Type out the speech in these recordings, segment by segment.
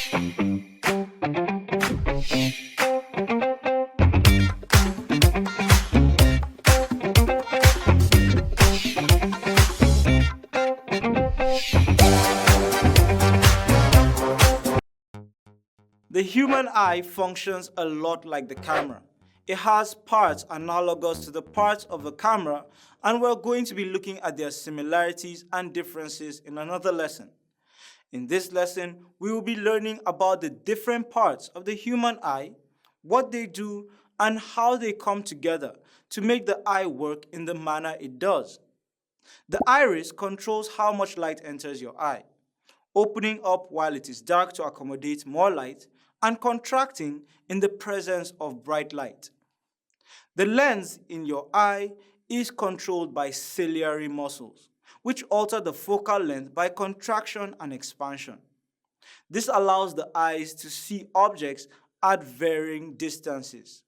The human eye functions a lot like the camera. It has parts analogous to the parts of a camera, and we're going to be looking at their similarities and differences in another lesson. In this lesson, we will be learning about the different parts of the human eye, what they do, and how they come together to make the eye work in the manner it does. The iris controls how much light enters your eye, opening up while it is dark to accommodate more light, and contracting in the presence of bright light. The lens in your eye is controlled by ciliary muscles, which alter the focal length by contraction and expansion. This allows the eyes to see objects at varying distances.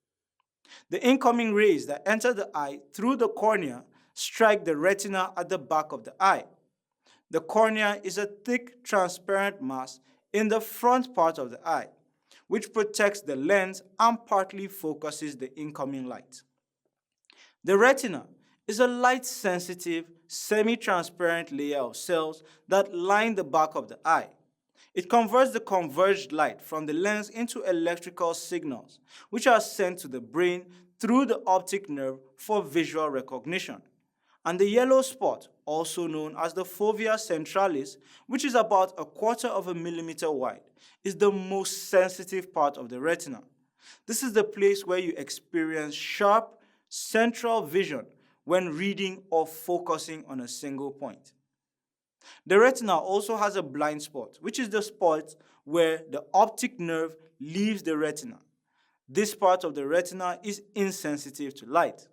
The incoming rays that enter the eye through the cornea strike the retina at the back of the eye. The cornea is a thick, transparent mass in the front part of the eye, which protects the lens and partly focuses the incoming light. The retina is a light-sensitive, semi-transparent layer of cells that line the back of the eye. It converts the converged light from the lens into electrical signals, which are sent to the brain through the optic nerve for visual recognition. And the yellow spot, also known as the fovea centralis, which is about a quarter of a millimeter wide, is the most sensitive part of the retina. This is the place where you experience sharp, central vision when reading or focusing on a single point. The retina also has a blind spot, which is the spot where the optic nerve leaves the retina. This part of the retina is insensitive to light.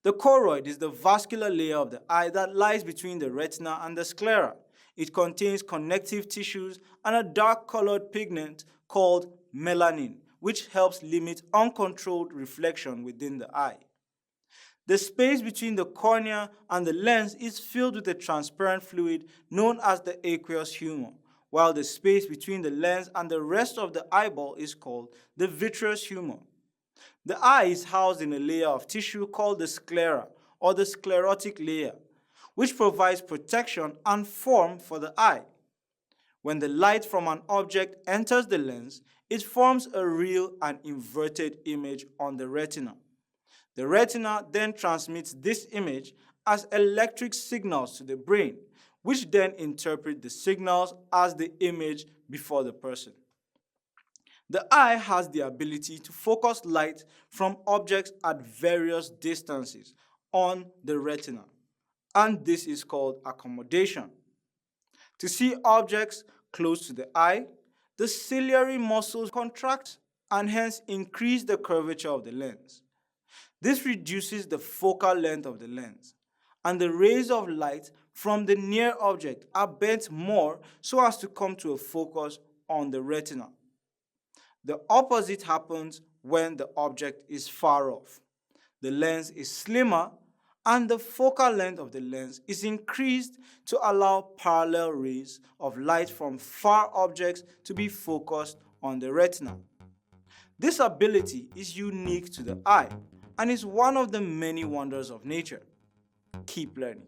The choroid is the vascular layer of the eye that lies between the retina and the sclera. It contains connective tissues and a dark-colored pigment called melanin, which helps limit uncontrolled reflection within the eye. The space between the cornea and the lens is filled with a transparent fluid known as the aqueous humor, while the space between the lens and the rest of the eyeball is called the vitreous humor. The eye is housed in a layer of tissue called the sclera, or the sclerotic layer, which provides protection and form for the eye. When the light from an object enters the lens, it forms a real and inverted image on the retina. The retina then transmits this image as electric signals to the brain, which then interpret the signals as the image before the person. The eye has the ability to focus light from objects at various distances on the retina, and this is called accommodation. To see objects close to the eye, the ciliary muscles contract and hence increase the curvature of the lens. This reduces the focal length of the lens, and the rays of light from the near object are bent more so as to come to a focus on the retina. The opposite happens when the object is far off. The lens is slimmer and the focal length of the lens is increased to allow parallel rays of light from far objects to be focused on the retina. This ability is unique to the eye and is one of the many wonders of nature. Keep learning.